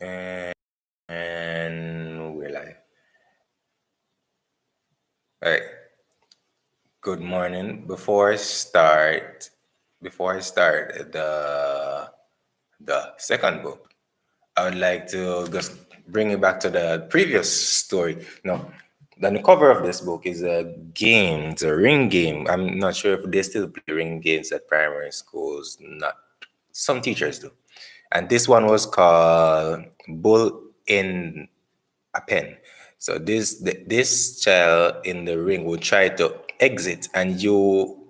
And we're live. All right. Good morning. Before I start the second book, I would like to just bring it back to the previous story. No, the cover of this book is a game. It's a ring game. I'm not sure if they still play ring games at primary schools. Not some teachers do. And this one was called Bull in a Pen. So this child in the ring would try to exit, and you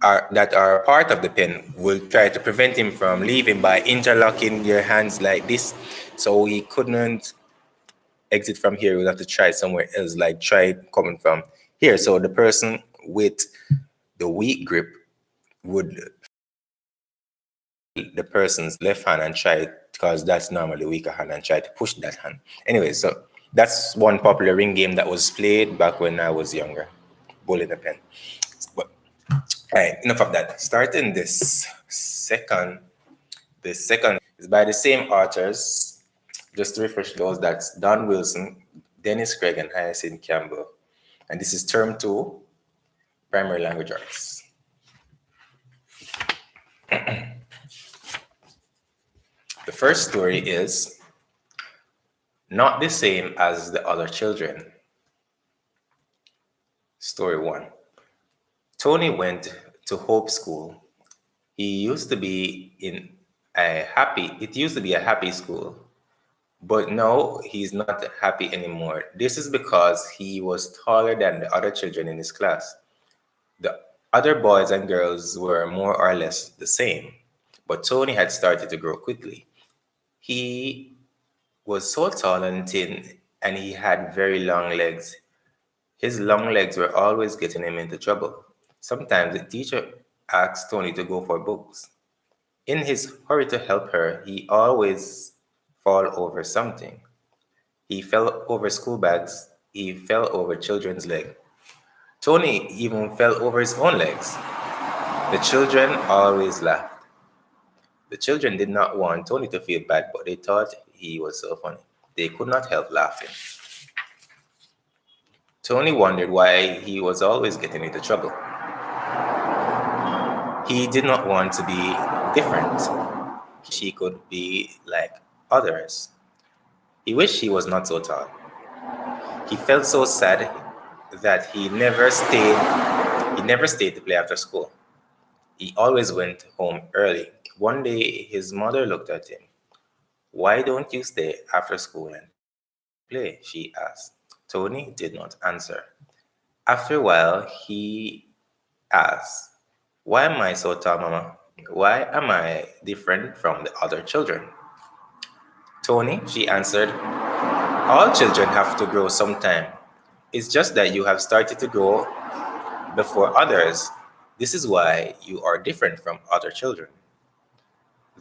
are part of the pen will try to prevent him from leaving by interlocking your hands like this. So he couldn't exit from here. He would have to try somewhere else, like try coming from here. So the person with the weak grip would the person's left hand and try it, because that's normally the weaker hand, and try to push that hand. Anyway, so that's one popular ring game that was played back when I was younger. Bull in a pen. But all right, enough of that. Starting the second is by the same authors. Just to refresh those, that's Don Wilson, Dennis Craig, and Hyacinth Campbell. And this is term 2, primary language arts. The first story is Not the Same as the Other Children. Story 1. Tony went to Hope School. It used to be a happy school, but no, he's not happy anymore. This is because he was taller than the other children in his class. The other boys and girls were more or less the same, but Tony had started to grow quickly. He was so tall and thin, and he had very long legs. His long legs were always getting him into trouble. Sometimes the teacher asked Tony to go for books. In his hurry to help her, he always fall over something. He fell over school bags. He fell over children's legs. Tony even fell over his own legs. The children always laughed. The children did not want Tony to feel bad, but they thought he was so funny. They could not help laughing. Tony wondered why he was always getting into trouble. He did not want to be different. He could be like others. He wished he was not so tall. He felt so sad that he never stayed to play after school. He always went home early. One day his mother looked at him. "Why don't you stay after school and play?" she asked. Tony did not answer. After a while he asked, "Why am I so tall, Mama? Why am I different from the other children?" "Tony," she answered, "all children have to grow sometime. It's just that you have started to grow before others. This is why you are different from other children.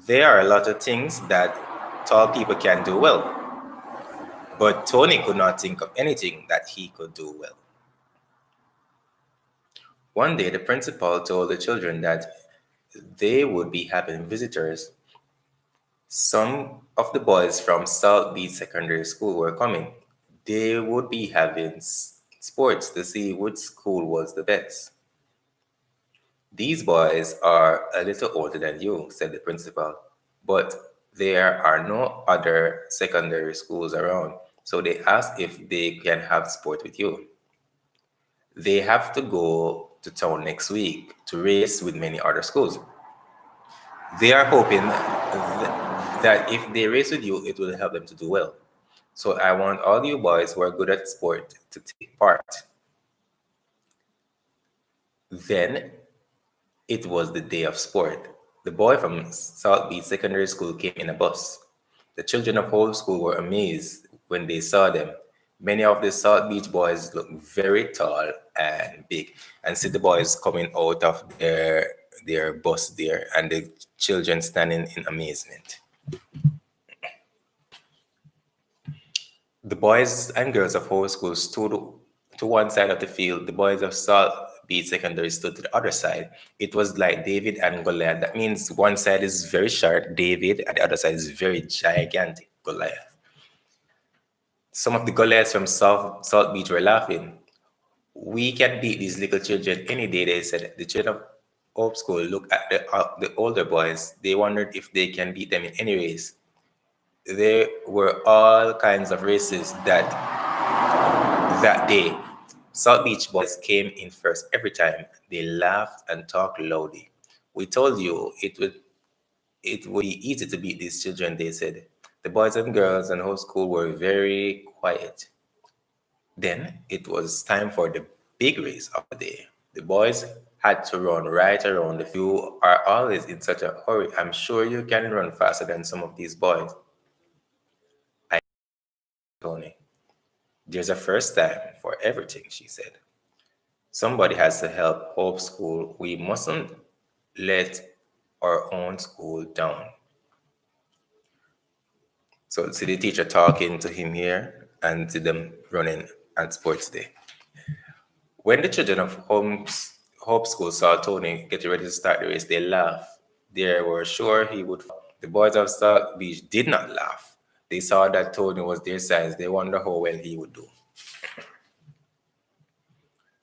There are a lot of things that tall people can do well, but Tony could not think of anything that he could do well." One day, the principal told the children that they would be having visitors. Some of the boys from South Beach Secondary School were coming. They would be having sports to see which school was the best. "These boys are a little older than you," said the principal, "but there are no other secondary schools around, so they asked if they can have sport with you. They have to go to town next week to race with many other schools. They are hoping that if they race with you, it will help them to do well. So I want all you boys who are good at sport to take part." Then it was the day of sport. The boy from South Beach Secondary School came in a bus. The children of whole school were amazed when they saw them. Many of the South Beach boys looked very tall and big. And see the boys coming out of their bus there, and the children standing in amazement. The boys and girls of whole school stood to one side of the field. The boys of South Beach Secondary stood to the other side, it was like David and Goliath. That means one side is very short, David, and the other side is very gigantic, Goliath. Some of the Goliaths from Salt Beach were laughing. We can beat these little children any day, they said. The children of Hope School looked at the older boys. They wondered if they can beat them in any race. There were all kinds of races that day. Salt Beach boys came in first every time. They laughed and talked loudly. We told you it would be easy to beat these children, they said. The boys and girls in Hope School were very quiet. Then it was time for the big race of the day. The boys had to run right around the field. You are always in such a hurry. I'm sure you can run faster than some of these boys. I Tony. There's a first time for everything, she said. Somebody has to help Hope School. We mustn't let our own school down. So see the teacher talking to him here and to them running at sports day. When the children of Hope School saw Tony getting ready to start the race, they laughed. They were sure he would fall. The boys of Salt Beach did not laugh. They saw that Tony was their size. They wondered how well he would do.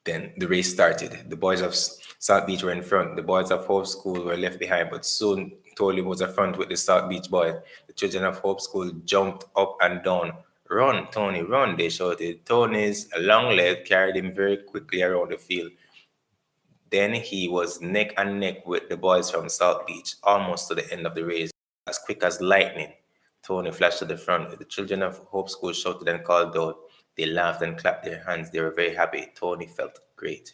Then the race started. The boys of Salt Beach were in front. The boys of Hope School were left behind, but soon Tony was up front with the Salt Beach boys. The children of Hope School jumped up and down. Run, Tony, run, they shouted. Tony's long leg carried him very quickly around the field. Then he was neck and neck with the boys from Salt Beach, almost to the end of the race. As quick as lightning, Tony flashed to the front. The children of Hope School shouted and called out. They laughed and clapped their hands. They were very happy. Tony felt great.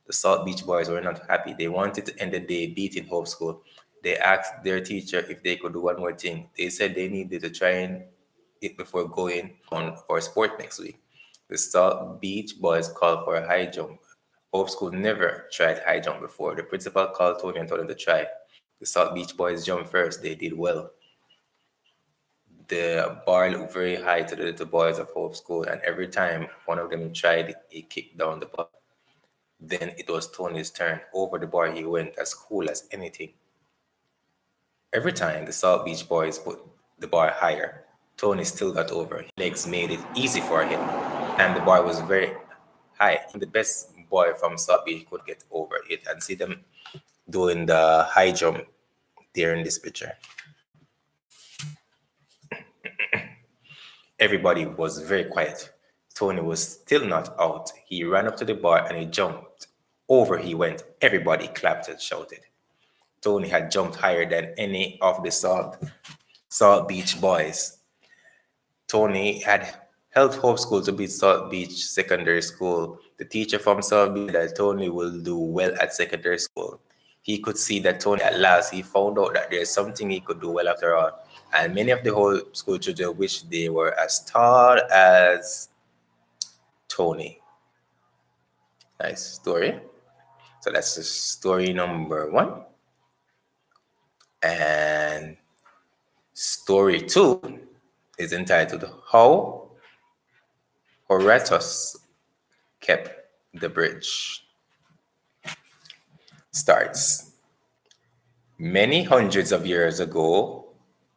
The Salt Beach boys were not happy. They wanted to end the day beating Hope School. They asked their teacher if they could do one more thing. They said they needed to try it before going on for sport next week. The Salt Beach boys called for a high jump. Hope School never tried high jump before. The principal called Tony and told him to try. The Salt Beach boys jumped first. They did well. The bar looked very high to the little boys of Hope School, and every time one of them tried, he kicked down the bar. Then it was Tony's turn. Over the bar he went, as cool as anything. Every time the Salt Beach boys put the bar higher, Tony still got over. His legs made it easy for him, and the bar was very high. The best boy from Salt Beach could get over it, and see them doing the high jump there in this picture. Everybody was very quiet. Tony was still not out. He ran up to the bar and he jumped. Over he went. Everybody clapped and shouted. Tony had jumped higher than any of the Salt Beach boys. Tony had helped Hope School to beat Salt Beach Secondary School. The teacher from Salt Beach said that Tony will do well at secondary school. He could see that Tony, at last, he found out that there's something he could do well after all. And many of the whole school children wished they were as tall as Tony. Nice story. So that's the story number 1. And story 2 is entitled How Horatius Kept the Bridge. Starts. Many hundreds of years ago,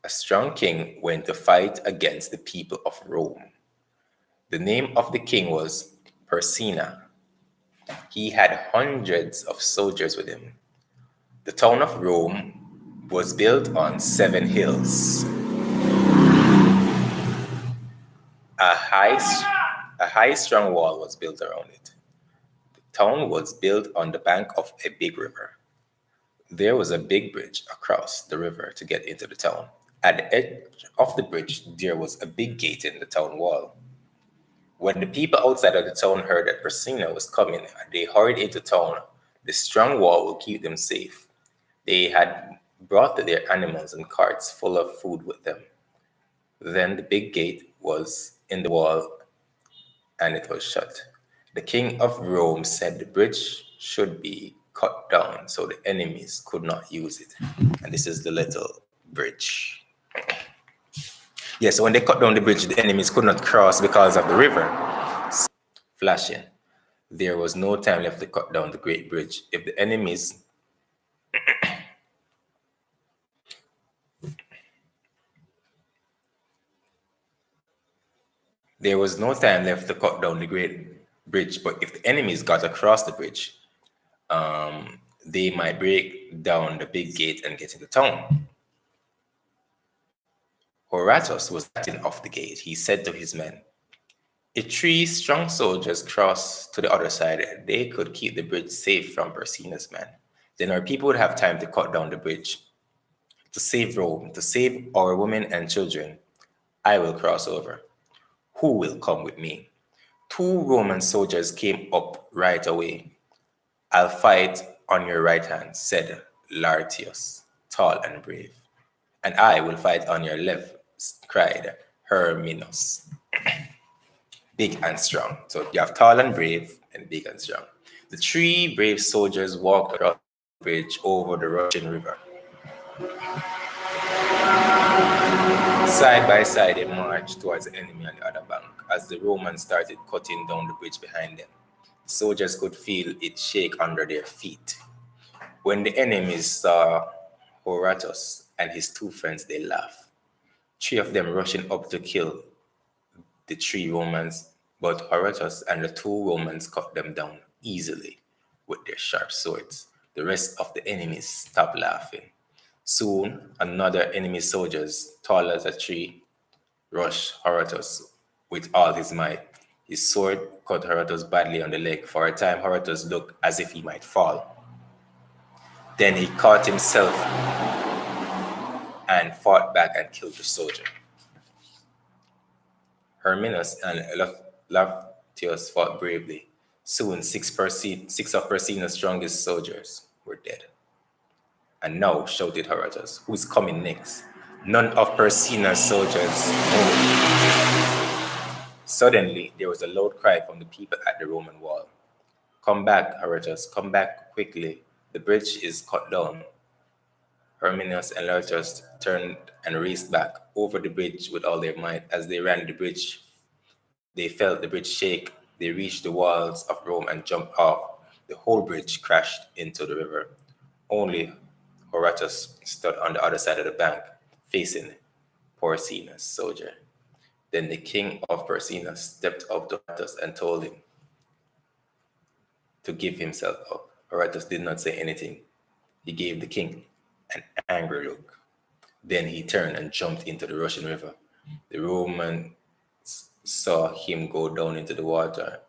a strong king went to fight against the people of Rome. The name of the king was Persina. He had hundreds of soldiers with him. The town of Rome was built on 7 hills. A high, strong wall was built around it. The town was built on the bank of a big river. There was a big bridge across the river to get into the town. At the edge of the bridge, there was a big gate in the town wall. When the people outside of the town heard that Persina was coming, they hurried into town. The strong wall will keep them safe. They had brought their animals and carts full of food with them. Then the big gate was in the wall and it was shut. The king of Rome said the bridge should be cut down so the enemies could not use it. And this is the little bridge. Yeah, so when they cut down the bridge, the enemies could not cross because of the river flashing. There was no time left to cut down the great bridge. If the enemies There was no time left to cut down the great bridge, but if the enemies got across the bridge, they might break down the big gate and get into town. Horatus was captain of the gate. He said to his men, if 3 strong soldiers crossed to the other side, they could keep the bridge safe from Persina's men. Then our people would have time to cut down the bridge. To save Rome, to save our women and children, I will cross over. Who will come with me? 2 Roman soldiers came up right away. I'll fight on your right hand, said Lartius, tall and brave. And I will fight on your left, cried Herminus, big and strong. So you have tall and brave and big and strong. The 3 brave soldiers walked across the bridge over the Russian River. Side by side, they marched towards the enemy on the other bank. As the Romans started cutting down the bridge behind them, the soldiers could feel it shake under their feet. When the enemies saw Horatus and his 2 friends, they laughed. 3 of them rushing up to kill the 3 Romans, but Horatus and the 2 Romans cut them down easily with their sharp swords. The rest of the enemies stopped laughing. Soon, another enemy soldiers, tall as a tree, rushed Horatus with all his might. His sword cut Horatus badly on the leg. For a time, Horatus looked as if he might fall. Then he caught himself and fought back and killed the soldier. Herminus and Lactius fought bravely. Soon, 6 of Persina's strongest soldiers were dead. And now, shouted Horatus, who's coming next? None of Persina's soldiers moved. Suddenly, there was a loud cry from the people at the Roman wall. Come back, Horatus, come back quickly. The bridge is cut down. Herminus and Lartius turned and raced back over the bridge with all their might. As they ran the bridge, they felt the bridge shake. They reached the walls of Rome and jumped off. The whole bridge crashed into the river. Only Horatus stood on the other side of the bank, facing Persina's soldier. Then the king of Persina stepped up to Horatus and told him to give himself up. Horatus did not say anything. He gave the king an angry look. Then he turned and jumped into the Russian river. The Romans saw him go down into the water,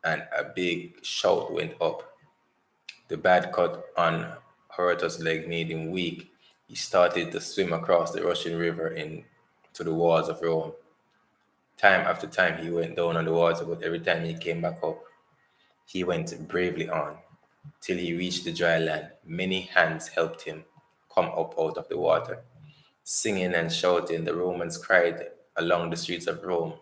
and a big shout went up. The bad cut on Horatus' leg made him weak. He started to swim across the Russian river into the walls of Rome. Time after time he went down on the water, but every time he came back up, he went bravely on till he reached the dry land. Many hands helped him come up out of the water. Singing and shouting, the Romans cried along the streets of Rome.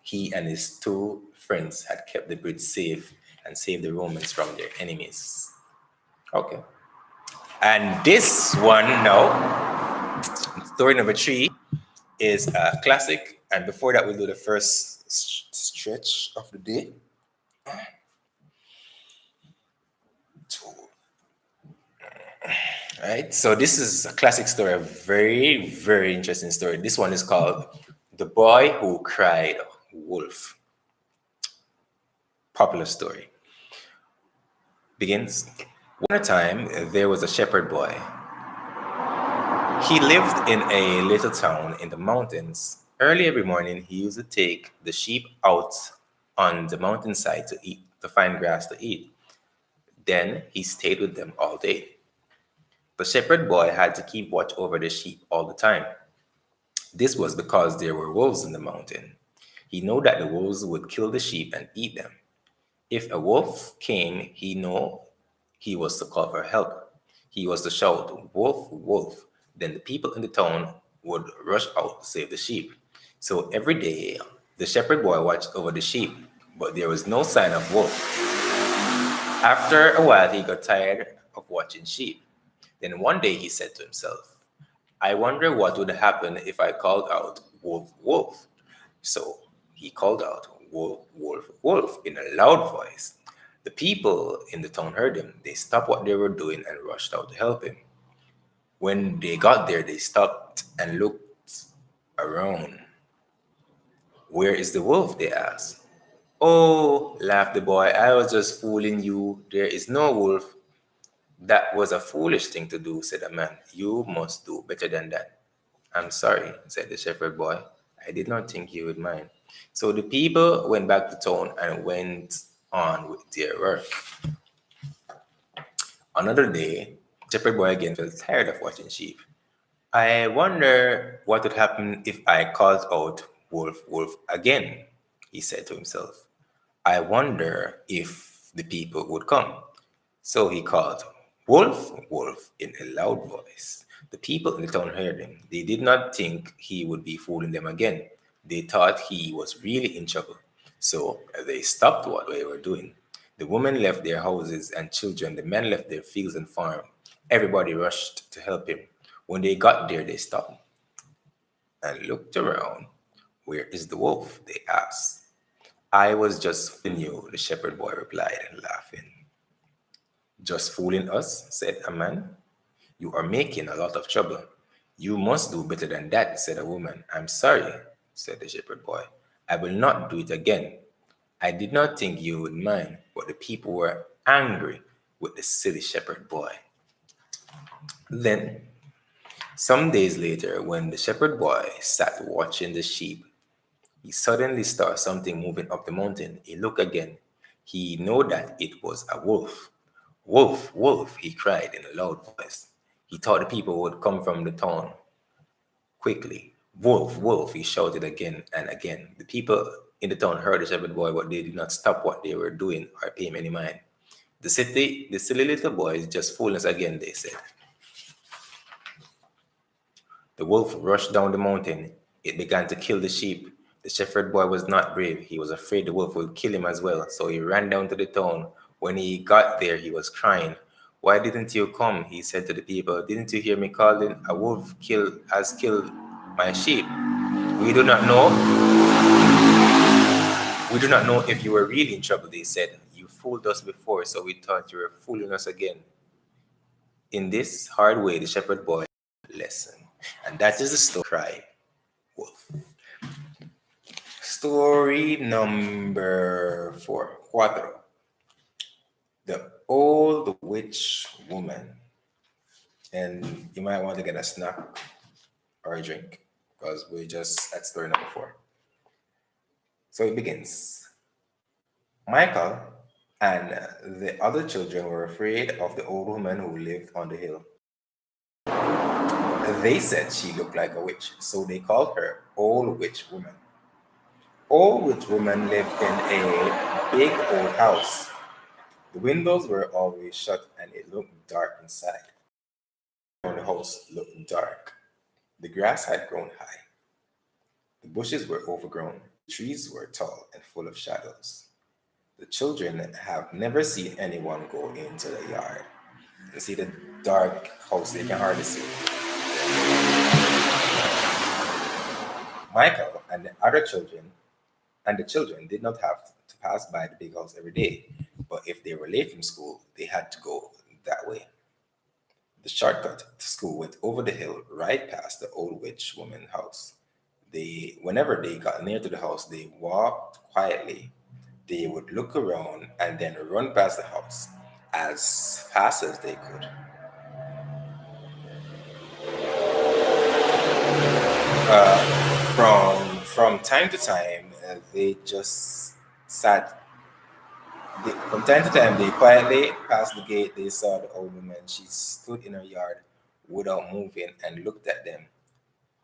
He and his 2 friends had kept the bridge safe and saved the Romans from their enemies. Okay. And this one now, story number 3, is a classic. And before that, we'll do the first stretch of the day. Right, so this is a classic story, a very, very interesting story. This one is called The Boy Who Cried Wolf. Popular story. Begins. One time, there was a shepherd boy. He lived in a little town in the mountains. Early every morning, he used to take the sheep out on the mountainside to find grass to eat. Then he stayed with them all day. The shepherd boy had to keep watch over the sheep all the time. This was because there were wolves in the mountain. He knew that the wolves would kill the sheep and eat them. If a wolf came, he knew he was to call for help. He was to shout, "Wolf, wolf." Then the people in the town would rush out to save the sheep. So every day, the shepherd boy watched over the sheep, but there was no sign of wolf. After a while, he got tired of watching sheep. Then one day he said to himself, I wonder what would happen if I called out, "Wolf, wolf." So he called out, wolf, wolf, wolf in a loud voice. The people in the town heard him. They stopped what they were doing and rushed out to help him. When they got there, they stopped and looked around. Where is the wolf? They asked. Oh, laughed the boy, I was just fooling you. There is no wolf. That was a foolish thing to do, said the man. You must do better than that. I'm sorry, said the shepherd boy. I did not think you would mind. So the people went back to town and went on with their work. Another day, shepherd boy again felt tired of watching sheep. I wonder what would happen if I called out wolf, wolf again, he said to himself. I wonder if the people would come. So he called, Wolf, Wolf, in a loud voice. The people in the town heard him. They did not think he would be fooling them again. They thought he was really in trouble. So they stopped what they were doing. The women left their houses and children. The men left their fields and farm. Everybody rushed to help him. When they got there, they stopped and looked around. Where is the wolf? They asked. I was just fooling you, the shepherd boy replied, laughing. Just fooling us, said a man. You are making a lot of trouble. You must do better than that, said a woman. I'm sorry, said the shepherd boy. I will not do it again. I did not think you would mind, but the people were angry with the silly shepherd boy. Then, some days later, when the shepherd boy sat watching the sheep, he suddenly saw something moving up the mountain. He looked again. He knew that it was a wolf. Wolf, wolf, he cried in a loud voice. He thought the people would come from the town quickly. Wolf, wolf, he shouted again and again. The people in the town heard the shepherd boy, but they did not stop what they were doing or pay him any mind. The silly little boy is just fooling us again, they said. The wolf rushed down the mountain. It began to kill the sheep. The shepherd boy was not brave. He was afraid the wolf would kill him as well, so he ran down to the town. When he got there, he was crying. Why didn't you come? He said to the people. Didn't you hear me calling? A wolf has killed my sheep. We do not know. We do not know if you were really in trouble, they said. You fooled us before, so we thought you were fooling us again. In this hard way, the shepherd boy lesson. And that is the story. Cry wolf. Story number 4. Cuatro. The old witch woman. And you might want to get a snack or a drink because we're just at story number 4. So it begins. Michael and the other children were afraid of the old woman who lived on the hill. They said she looked like a witch, so they called her Old Witch Woman. Old Witch Woman lived in a big old house. The windows were always shut and it looked dark inside. The house looked dark. The grass had grown high. The bushes were overgrown. The trees were tall and full of shadows. The children have never seen anyone go into the yard. You see the dark house, they can hardly see. Michael and the children did not have to pass by the big house every day, but if they were late from school, they had to go that way. The shortcut to school went over the hill right past the old witch woman's house. Whenever they got near to the house, they walked quietly. They would look around and then run past the house as fast as they could. From time to time, they just sat. From time to time, they quietly passed the gate. They saw the old woman. She stood in her yard without moving and looked at them.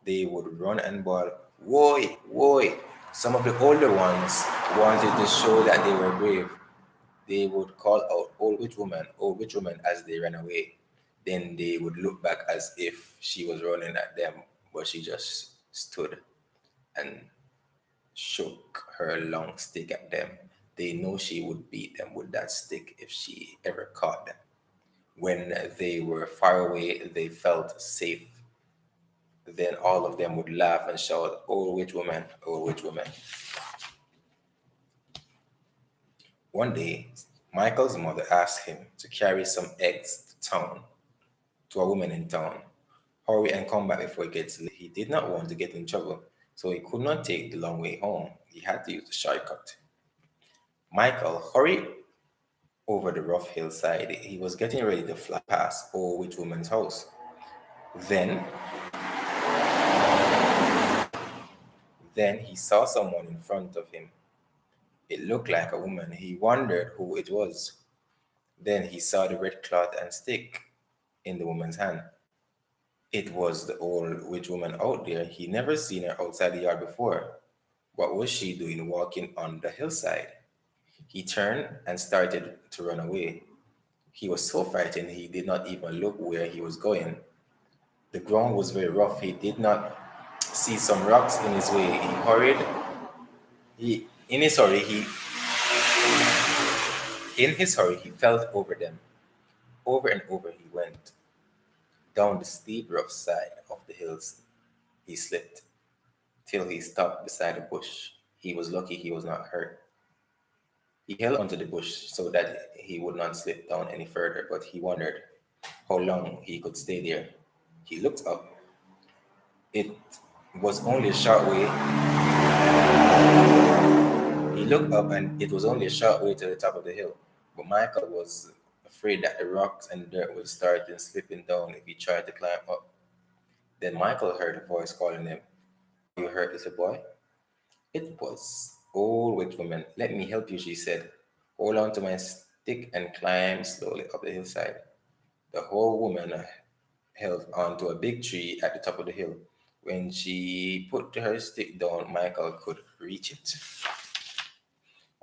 They would run and bawl, "Woy, woy!" Some of the older ones wanted to show that they were brave. They would call out, old witch woman," as they ran away. Then they would look back as if she was running at them, but she just stood and shook her long stick at them. They know she would beat them with that stick if she ever caught them. When they were far away, they felt safe. Then all of them would laugh and shout, "Oh, witch woman, oh, witch woman." One day, Michael's mother asked him to carry some eggs to town, to a woman in town. Hurry and come back before it gets late. He did not want to get in trouble, so he could not take the long way home. He had to use the shortcut. Michael hurried over the rough hillside. He was getting ready to fly past old witch woman's house. Then, then he saw someone in front of him. It looked like a woman. He wondered who it was. Then he saw the red cloth and stick in the woman's hand. It was the old witch woman out there. He never seen her outside the yard before. What was she doing walking on the hillside? He turned and started to run away. He was so frightened he did not even look where he was going. The ground was very rough. He did not see some rocks in his way. He hurried. He in his hurry he In his hurry he fell over them. Over and over he went. Down the steep rough side of the hills he slipped till he stopped beside a bush. He was lucky he was not hurt. He held onto the bush so that he would not slip down any further, but he wondered how long he could stay there. He looked up. It was only a short way. He looked up and it was only a short way to the top of the hill. But Michael was afraid that the rocks and dirt would start slipping down if he tried to climb up. Then Michael heard a voice calling him. You heard, little boy? It was old witch woman. Let me help you, she said. Hold on to my stick and climb slowly up the hillside. The whole woman held onto a big tree at the top of the hill. When she put her stick down, Michael could reach it.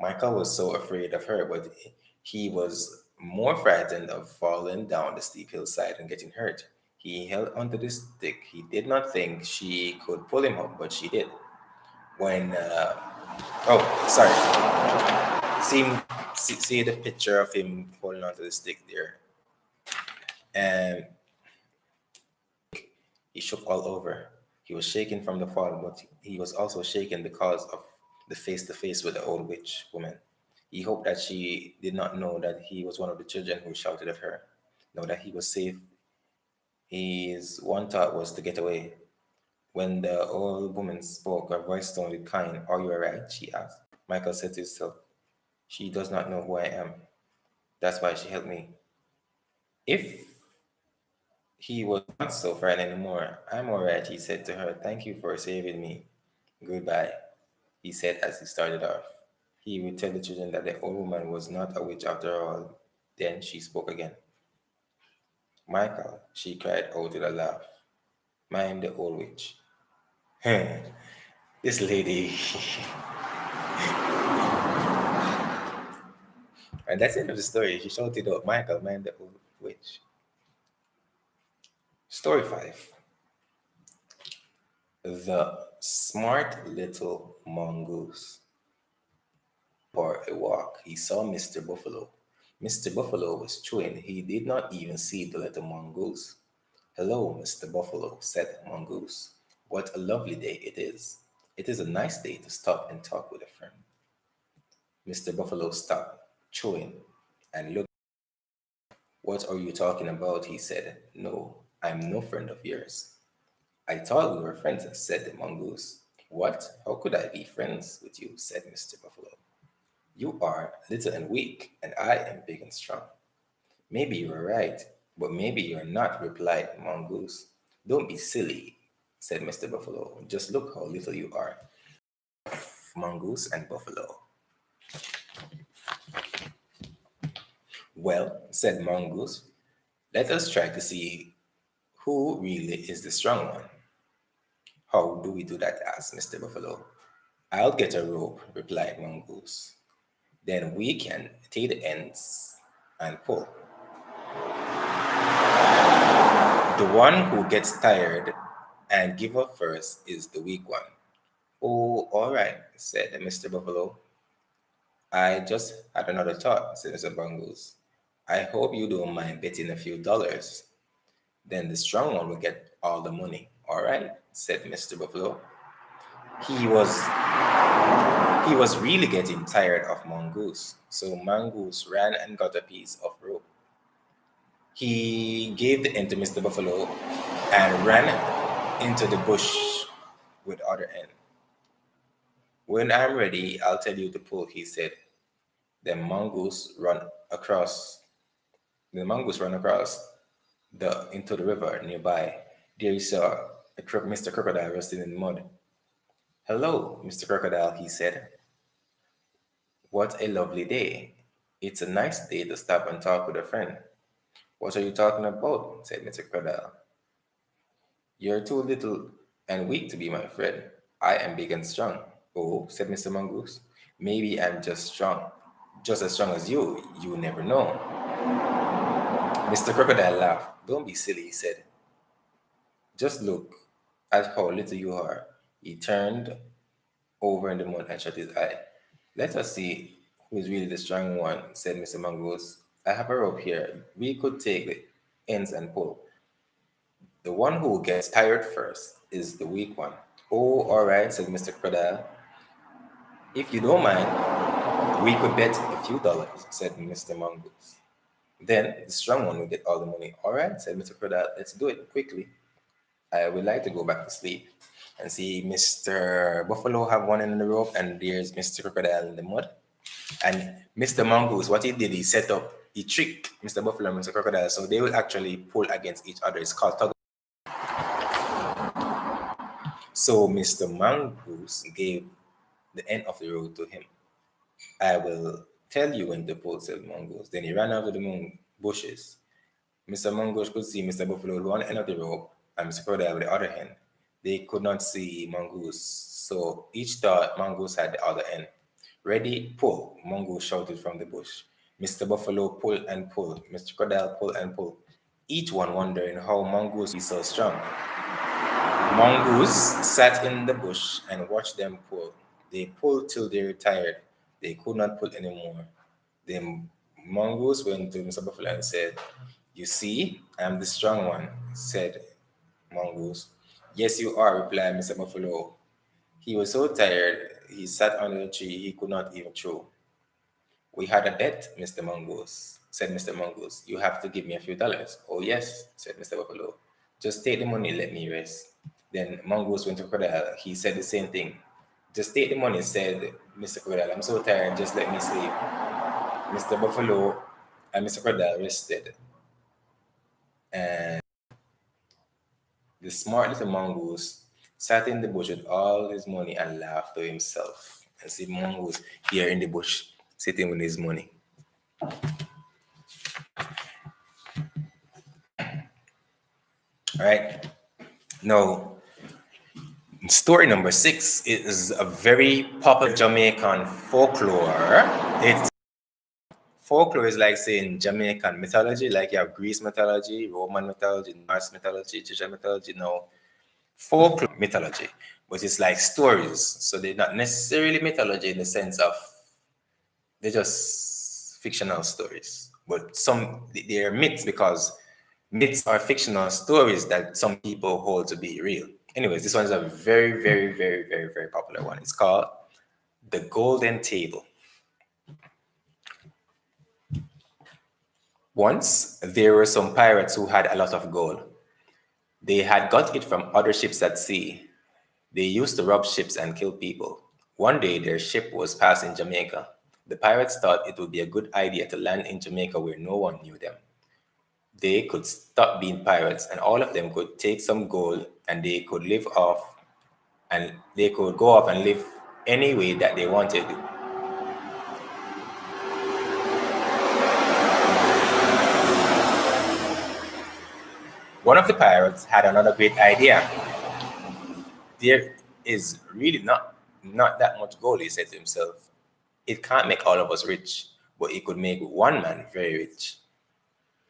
Michael was so afraid of her, but he was more frightened of falling down the steep hillside and getting hurt. He held onto the stick. He did not think she could pull him up, but she did. When, oh, sorry. See the picture of him holding onto the stick there. And he shook all over. He was shaking from the fall, but he was also shaken because of the face to face with the old witch woman. He hoped that she did not know that he was one of the children who shouted at her. Know that he was safe. His one thought was to get away. When the old woman spoke, her voice sounded kind. Are you all right? She asked. Michael said to himself, she does not know who I am. That's why she helped me. If he was not so frightened anymore, I'm all right, he said to her. Thank you for saving me. Goodbye, he said as he started off. He would tell the children that the old woman was not a witch after all. Then she spoke again. Michael, she cried out with a laugh. I'm the old witch. This lady. And that's the end of the story. She shouted out, Michael, man, the old witch. Story 5. The smart little mongoose. For a walk, he saw Mr. Buffalo. Mr. Buffalo was chewing. He did not even see the little mongoose. Hello, Mr. Buffalo, said Mongoose. What a lovely day it is. It is a nice day to stop and talk with a friend. Mr. Buffalo stopped chewing and looked. What are you talking about? He said. No, I'm no friend of yours. I thought we were friends, said the mongoose. What? How could I be friends with you? Said Mr. Buffalo. You are little and weak, and I am big and strong. Maybe you are right, but maybe you're not, replied Mongoose. Don't be silly, said Mr. Buffalo. Just look how little you are. Mongoose and Buffalo. Well, said Mongoose, let us try to see who really is the strong one. How do we do that? Asked Mr. Buffalo. I'll get a rope, replied Mongoose. Then we can take the ends and pull. The one who gets tired and give up first is the weak one. Oh, all right, said Mr. Buffalo. I just had another thought, said Mr. Mongoose. I hope you don't mind betting a few dollars. Then the strong one will get all the money. All right, said Mr. Buffalo. He was he was really getting tired of Mongoose, so Mongoose ran and got a piece of rope. He gave the end to Mr. Buffalo and ran into the bush with the other end. When I'm ready, I'll tell you to pull, he said. Then mongoose run across the mongoose ran across the into the river nearby. There he saw Mr. Crocodile resting in the mud. Hello, Mr. Crocodile, he said. What a lovely day. It's a nice day to stop and talk with a friend. What are you talking about? Said Mr. Crocodile. You're too little and weak to be my friend. I am big and strong. Oh, said Mr. Mongoose. Maybe I'm just strong. Just as strong as you. You never know. Mr. Crocodile laughed. Don't be silly, he said. Just look at how little you are. He turned over in the mud and shut his eye. Let us see who is really the strong one, said Mr. Mongoose. I have a rope here. We could take the ends and pull. The one who gets tired first is the weak one. Oh, all right, said Mr. Crocodile. If you don't mind, we could bet a few dollars, said Mr. Mongoose. Then the strong one will get all the money. All right, said Mr. Crocodile. Let's do it quickly. I would like to go back to sleep and see Mr. Buffalo have one in the rope, and there's Mr. Crocodile in the mud. And Mr. Mongoose, what he did, he tricked Mr. Buffalo and Mr. Crocodile, so they will actually pull against each other. It's called tug. So Mr. Mongoose gave the end of the rope to him. I will tell you when to pull, said Mongoose. Then he ran out of the bushes. Mr. Mongoose could see Mr. Buffalo with one end of the rope and Mr. Crocodile with the other end. They could not see Mongoose, so each thought Mongoose had the other end. Ready, pull, Mongoose shouted from the bush. Mr. Buffalo pulled and pulled. Mr. Crocodile pulled and pulled, each one wondering how Mongoose was so strong. Mongoose sat in the bush and watched them pull. They pulled till they were tired. They could not pull anymore. Then Mongoose went to Mr. Buffalo and said, You see, I'm the strong one, said Mongoose. Yes, you are, replied Mr. Buffalo. He was so tired, he sat under the tree he could not even throw. We had a bet, Mr. Mongoose, said Mr. Mongoose. You have to give me a few dollars. Oh, yes, said Mr. Buffalo. Just take the money, let me rest. Then Mongoose went to Crocodile. He said the same thing. Just take the money, said Mr. Crocodile. I'm so tired, just let me sleep. Mr. Buffalo and Mr. Crocodile rested. And the smart little mongoose sat in the bush with all his money and laughed to himself. And see mongoose here in the bush sitting with his money. All right. Now, story number 6 is a very popular Jamaican folklore. It's folklore is like saying Jamaican mythology, like you have Greece mythology, Roman mythology, Norse mythology, Egyptian mythology. No, folklore mythology, but it's like stories. So they're not necessarily mythology in the sense of they're just fictional stories. But some they're myths because myths are fictional stories that some people hold to be real. Anyways, this one is a very, very, very, very, very popular one. It's called The Golden Table. Once there were some pirates who had a lot of gold. They had got it from other ships at sea. They used to rob ships and kill people. One day their ship was passing Jamaica. The pirates thought it would be a good idea to land in Jamaica where no one knew them. They could stop being pirates and all of them could take some gold and they could live off and they could go off and live any way that they wanted. One of the pirates had another great idea. There is really not that much gold, he said to himself. It can't make all of us rich, but it could make one man very rich.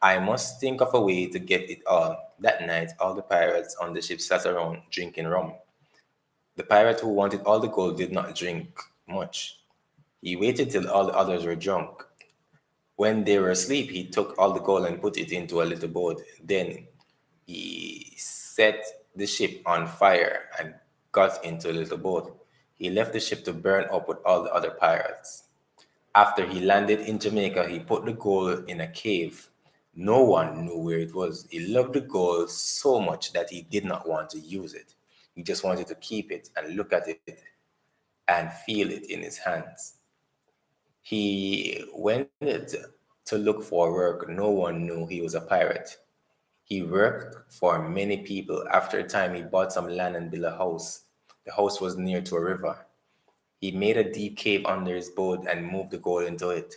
I must think of a way to get it all. That night, all the pirates on the ship sat around drinking rum. The pirate who wanted all the gold did not drink much. He waited till all the others were drunk. When they were asleep, he took all the gold and put it into a little boat. Then he set the ship on fire and got into a little boat. He left the ship to burn up with all the other pirates. After he landed in Jamaica, he put the gold in a cave. No one knew where it was. He loved the gold so much that he did not want to use it. He just wanted to keep it and look at it and feel it in his hands. He went to look for work. No one knew he was a pirate. He worked for many people. After a time, he bought some land and built a house. The house was near to a river. He made a deep cave under his boat and moved the gold into it.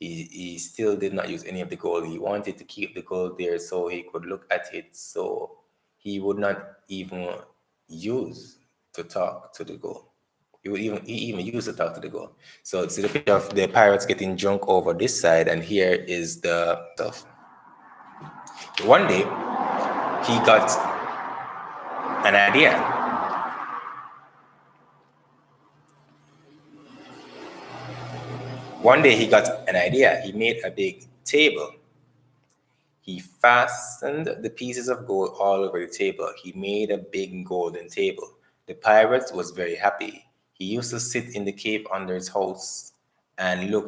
He still did not use any of the gold. He wanted to keep the gold there so he could look at it, so he would not even use to talk to the gold. He even used to talk to the gold. So it's the picture of the pirates getting drunk over this side, and here is the stuff. One day he got an idea. One day he got an idea. He made a big table. He fastened the pieces of gold all over the table. He made a big golden table. The pirate was very happy. He used to sit in the cave under his house and look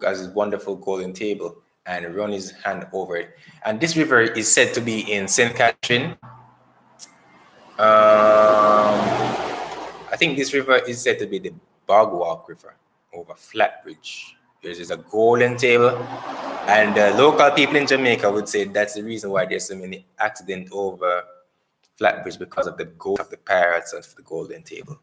at his wonderful golden table and run his hand over it. And this river is said to be in St. Catherine. I think this river is said to be the Bogwalk River over Flatbridge. There's a golden table, and the local people in Jamaica would say that's the reason why there's so many accidents over Flatbridge, because of the ghost of the pirates of the golden table.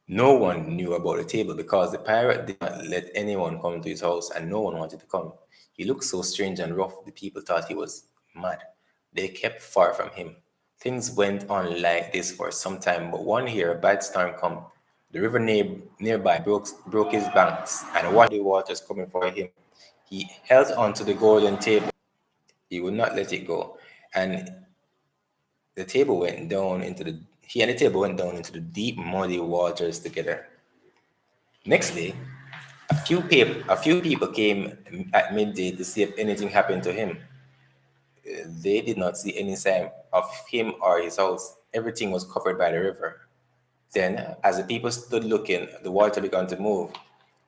No one knew about the table because the pirate did not let anyone come to his house, and no one wanted to come. He looked so strange and rough, the people thought he was mad. They kept far from him. Things went on like this for some time, but one year a bad storm came. The river nearby broke his banks and washed the waters coming for him. He held on to the golden table. He would not let it go. And the table went down into the he and the table went down into the deep, muddy waters together. Next day, a few people came at midday to see if anything happened to him. They did not see any sign of him or his house. Everything was covered by the river. Then, as the people stood looking, the water began to move.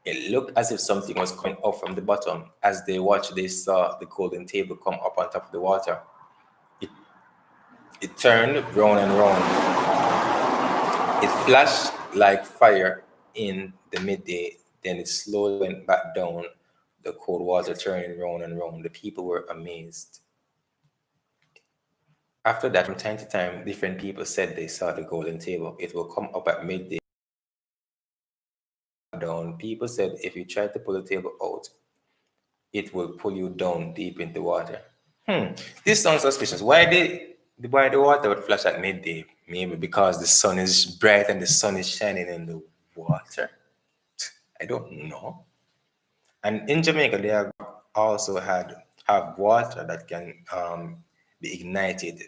It looked as if something was coming up from the bottom. As they watched, they saw the golden table come up on top of the water. It turned round and round. It flashed like fire in the midday, then it slowly went back down, the cold water turning round and round. The people were amazed. After that, from time to time, different people said they saw the golden table. It will come up at midday, down. People said if you try to pull the table out, it will pull you down deep into water. This sounds suspicious. Why the water would flash at midday? Maybe because the sun is bright and the sun is shining in the water. I don't know. And in Jamaica, they have also have water that can be ignited,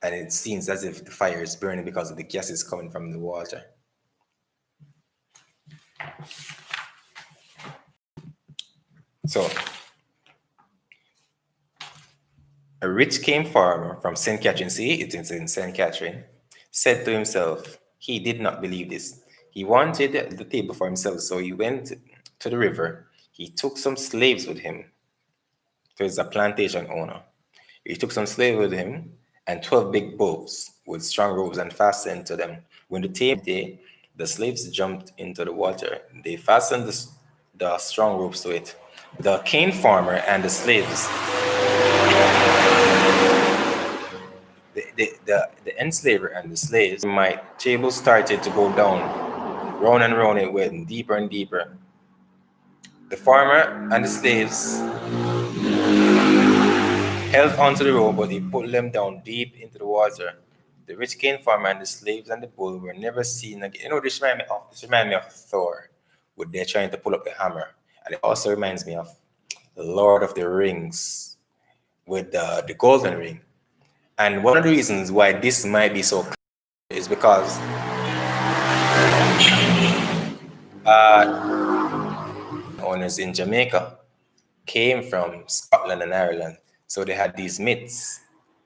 and it seems as if the fire is burning because of the gases coming from the water. So, a rich cane farmer from St. Catherine, see, it is in St. Catherine, said to himself, he did not believe this. He wanted the table for himself, so he went to the river. He took some slaves with him. So he's a plantation owner. He took some slaves with him and 12 big boats with strong ropes and fastened to them. When the table day, the slaves jumped into the water. They fastened the strong ropes to it. The cane farmer and the slaves, the enslaver and the slaves, my table started to go down. Round and round it went, deeper and deeper. The farmer and the slaves held onto the rope, but he pulled them down deep into the water. The rich cane farmer and the slaves and the bull were never seen again. You know, this reminds me of Thor, when they're trying to pull up the hammer. And it also reminds me of Lord of the Rings with the golden ring. And one of the reasons why this might be so clear is because owners in Jamaica, came from Scotland and Ireland. So they had these myths.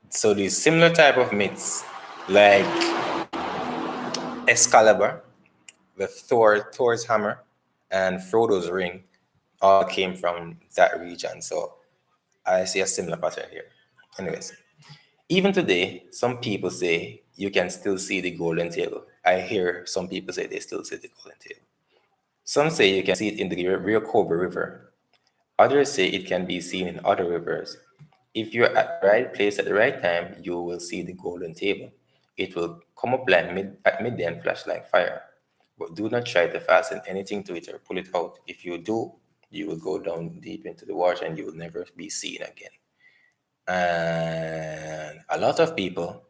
So these similar type of myths, like Excalibur, the Thor's hammer, and Frodo's ring, all came from that region. So I see a similar pattern here. Anyways, even today, some people say you can still see the golden table. I hear some people say they still see the golden table. Some say you can see it in the Rio Cobra River. Others say it can be seen in other rivers. If you're at the right place at the right time, you will see the golden table. It will come up at midday and flash like fire. But do not try to fasten anything to it or pull it out. If you do, you will go down deep into the water and you will never be seen again. And a lot of people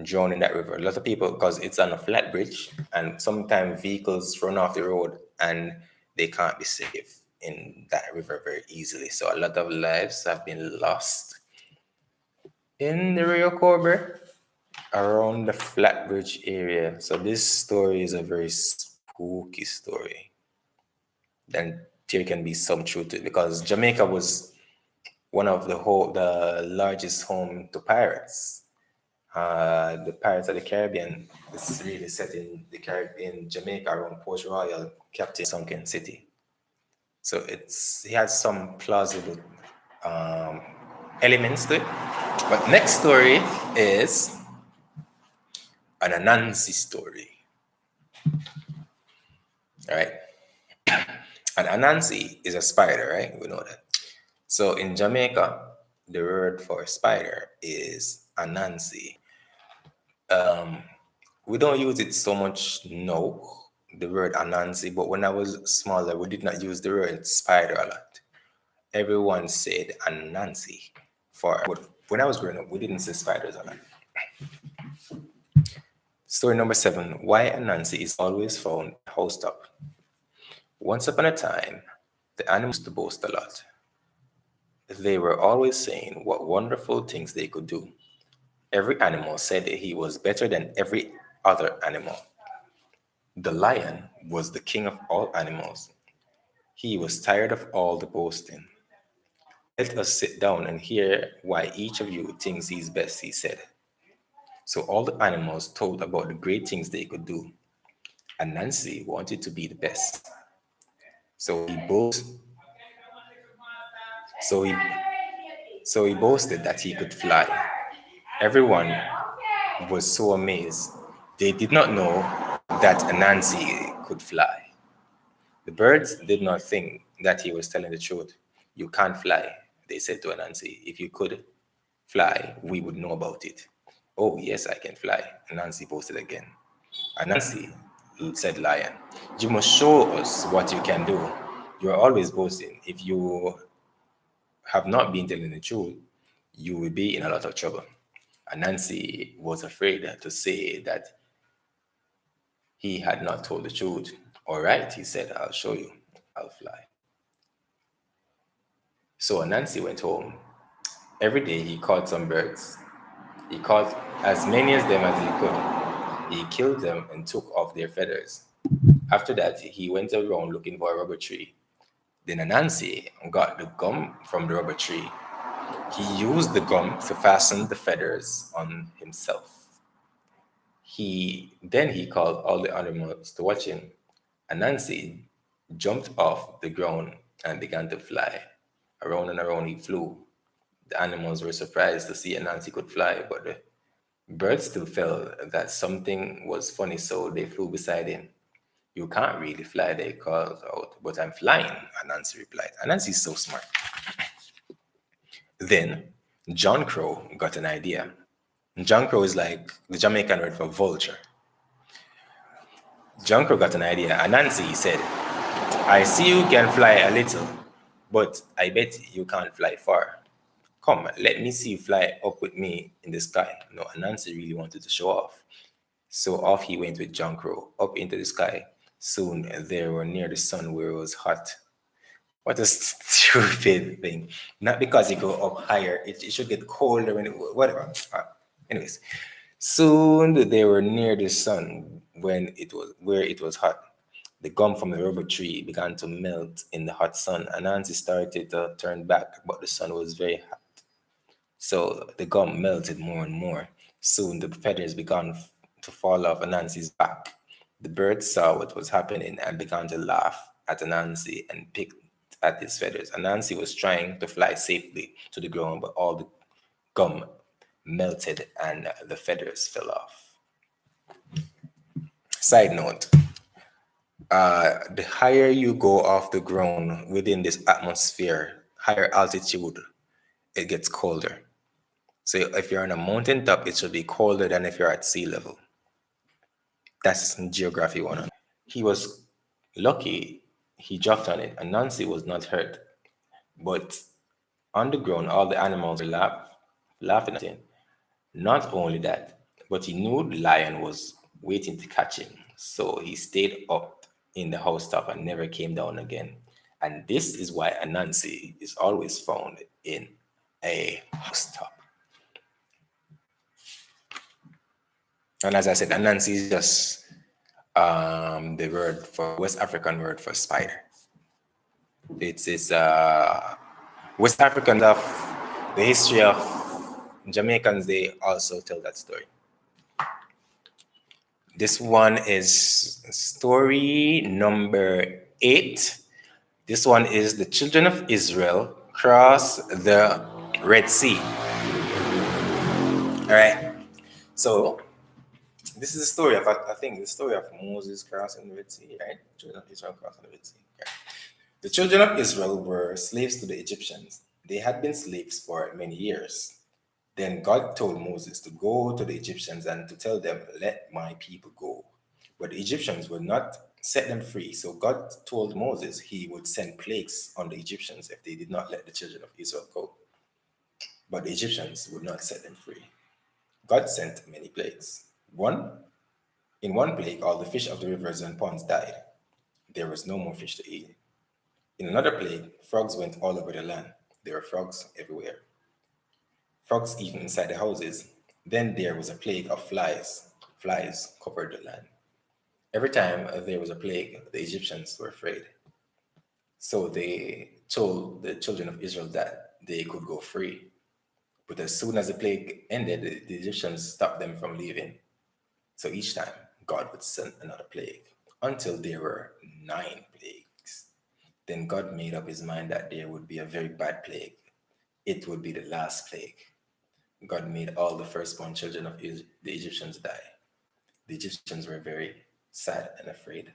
drown in that river. A lot of people, because it's on a flat bridge, and sometimes vehicles run off the road and they can't be safe in that river very easily. So a lot of lives have been lost in the Rio Cobra around the Flatbridge area. So this story is a very spooky story. Then there can be some truth to it because Jamaica was one of the largest home to pirates. The Pirates of the Caribbean is really set in the Caribbean, Jamaica, around Port Royal, Captain Sunken City. So he has some plausible um, elements to it. But next story is an Anansi story. All right. An Anansi is a spider, right? We know that. So in Jamaica, the word for spider is Anansi. We don't use it so much now, the word Anansi, but when I was smaller, we did not use the word spider a lot. Everyone said Anansi. But when I was growing up, we didn't say spiders a lot. Story number 7, why Anansi is always found housed up. Once upon a time, the animals used to boast a lot. They were always saying what wonderful things they could do. Every animal said that he was better than every other animal. The lion was the king of all animals. He was tired of all the boasting. Let us sit down and hear why each of you thinks he's best, he said. So all the animals told about the great things they could do. And Nancy wanted to be the best. So he boasted, so he, so he boasted that he could fly. Everyone was so amazed. They did not know that Anansi could fly. The birds did not think that he was telling the truth. You can't fly, they said to Anansi. If you could fly, we would know about it. Oh, yes, I can fly, Anansi boasted again. Anansi, said Lion, you must show us what you can do. You are always boasting. If you have not been telling the truth, you will be in a lot of trouble. Anansi was afraid to say that he had not told the truth. All right, he said, I'll show you. I'll fly. So Anansi went home. Every day he caught some birds. He caught as many as them as he could. He killed them and took off their feathers. After that, he went around looking for a rubber tree. Then Anansi got the gum from the rubber tree. He used the gum to fasten the feathers on himself. Then he called all the animals to watch him. Anansi jumped off the ground and began to fly. Around and around he flew. The animals were surprised to see Anansi could fly, but the birds still felt that something was funny, so they flew beside him. You can't really fly, they called out. But I'm flying, Anansi replied. Anansi's so smart. Then John Crow got an idea. John Crow is like the Jamaican word for vulture. John Crow got an idea. Anansi said, I see you can fly a little, but I bet you can't fly far. Come, let me see you fly up with me in the sky. No, Anansi really wanted to show off. So off he went with John Crow, up into the sky. Soon they were near the sun where it was hot. What a stupid thing. Not because you go up higher, it should get colder and whatever. Anyways, soon they were near the sun where it was hot. The gum from the rubber tree began to melt in the hot sun. Anansi started to turn back, but the sun was very hot. So the gum melted more and more. Soon the feathers began to fall off Anansi's back. The bird saw what was happening and began to laugh at Anansi and picked at his feathers. Anansi was trying to fly safely to the ground, but all the gum melted and the feathers fell off. Side note, the higher you go off the ground within this atmosphere, higher altitude, it gets colder. So if you're on a mountaintop, it should be colder than if you're at sea level. That's geography 101. He was lucky he jumped on it, and Nancy was not hurt. But on the ground, all the animals were laughing at him. Not only that, but he knew the lion was waiting to catch him. So he stayed up in the housetop and never came down again. And this is why Anansi is always found in a housetop. And as I said, Anansi is just the word for West African word for spider. It's West Africans of the history of Jamaicans. They also tell that story. This one is story number 8. This one is the children of Israel cross the Red Sea. All right. So this is the story of, I think, the story of Moses crossing the Red Sea, right? Children of Israel crossing the Red Sea. Right? The children of Israel were slaves to the Egyptians. They had been slaves for many years. Then God told Moses to go to the Egyptians and to tell them, "Let my people go." But the Egyptians would not set them free. So God told Moses he would send plagues on the Egyptians if they did not let the children of Israel go. But the Egyptians would not set them free. God sent many plagues. In one plague, all the fish of the rivers and ponds died. There was no more fish to eat. In another plague, frogs went all over the land. There were frogs everywhere. Frogs even inside the houses. Then there was a plague of flies. Flies covered the land. Every time there was a plague, the Egyptians were afraid. So they told the children of Israel that they could go free. But as soon as the plague ended, the Egyptians stopped them from leaving. So each time, God would send another plague until there were 9 plagues. Then God made up his mind that there would be a very bad plague. It would be the last plague. God made all the firstborn children of the Egyptians die. The Egyptians were very sad and afraid.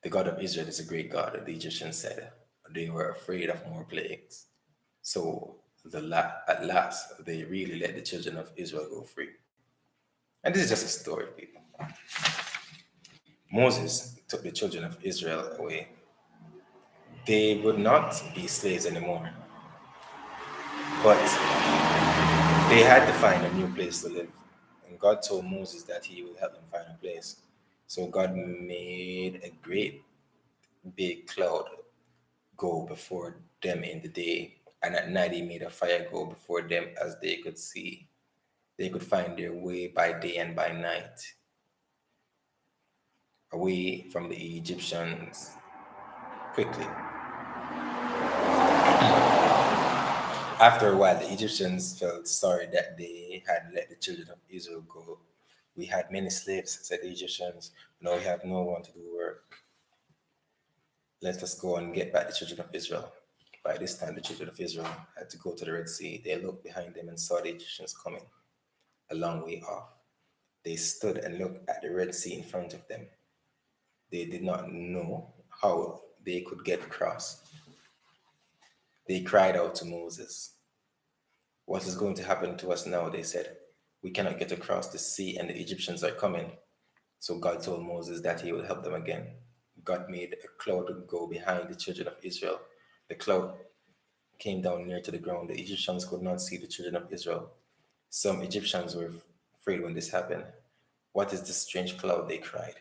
The God of Israel is a great God, the Egyptians said. They were afraid of more plagues. So at last, they really let the children of Israel go free. And this is just a story, people. Moses took the children of Israel away. They would not be slaves anymore, but they had to find a new place to live. And God told Moses that he would help them find a place. So God made a great big cloud go before them in the day, and at night he made a fire go before them as they could see. They could find their way by day and by night, away from the Egyptians quickly. After a while, the Egyptians felt sorry that they had let the children of Israel go. "We had many slaves," said the Egyptians. "Now we have no one to do work. Let us go and get back the children of Israel." By this time, the children of Israel had to go to the Red Sea. They looked behind them and saw the Egyptians coming a long way off. They stood and looked at the Red Sea in front of them. They did not know how they could get across. They cried out to Moses. "What is going to happen to us now?" they said. "We cannot get across the sea and the Egyptians are coming." So God told Moses that he would help them again. God made a cloud go behind the children of Israel. The cloud came down near to the ground. The Egyptians could not see the children of Israel. Some Egyptians were afraid when this happened. "What is this strange cloud?" they cried.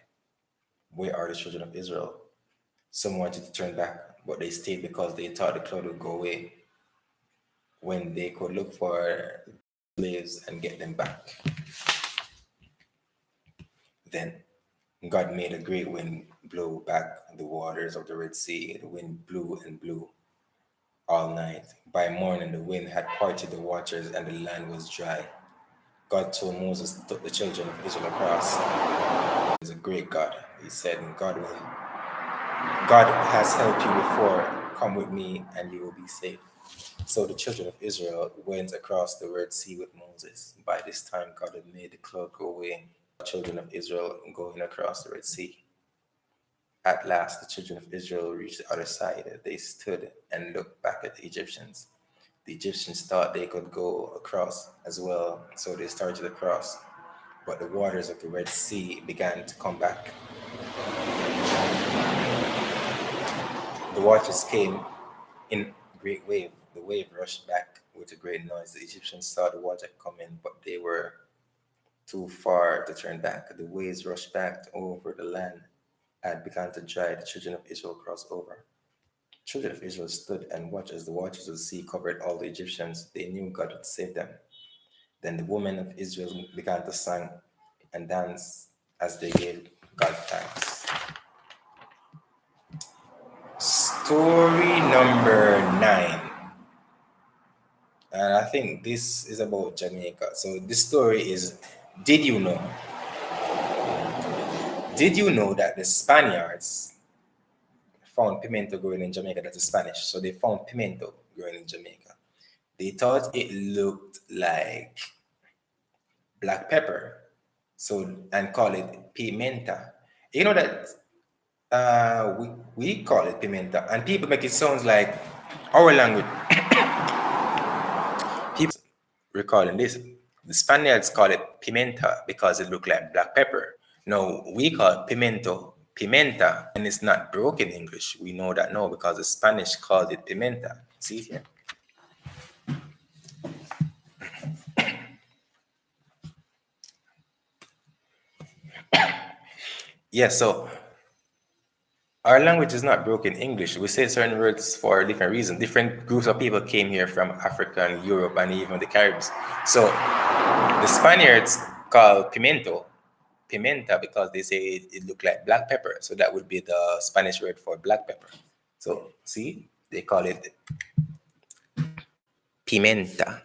"Where are the children of Israel?" Some wanted to turn back, but they stayed because they thought the cloud would go away when they could look for slaves and get them back. Then God made a great wind blow back the waters of the Red Sea. The wind blew and blew all night. By morning, the wind had parted the waters and the land was dry. God told Moses to took the children of Israel across. He's a great God. He said, God has helped you before. Come with me and you will be safe. So the children of Israel went across the Red Sea with Moses. By this time, God had made the cloud go away. The children of Israel going across the Red Sea. At last, the children of Israel reached the other side. They stood and looked back at the Egyptians. The Egyptians thought they could go across as well, so they started to cross. But the waters of the Red Sea began to come back. The waters came in great wave. The wave rushed back with a great noise. The Egyptians saw the water coming, but they were too far to turn back. The waves rushed back over the land and began to dry. The children of Israel crossed over. The children of Israel stood and watched as the waters of the sea covered all the Egyptians. They knew God would save them. Then the women of Israel began to sing and dance as they gave God thanks. Story number 9. And I think this is about Jamaica. So this story is, did you know? Did you know that the Spaniards found pimento growing in Jamaica? That's Spanish. So they found pimento growing in Jamaica. They thought it looked like black pepper. So, and call it pimenta. You know that we call it pimenta, and people make it sound like our language. People recalling this. The Spaniards call it pimenta because it looked like black pepper. No, we call it pimento, pimenta, and it's not broken English. We know that now because the Spanish called it pimenta. See here? Yeah, so our language is not broken English. We say certain words for different reasons. Different groups of people came here from Africa and Europe and even the Caribs. So the Spaniards call pimento pimenta because they say it looked like black pepper. So that would be the Spanish word for black pepper. So see, they call it pimenta.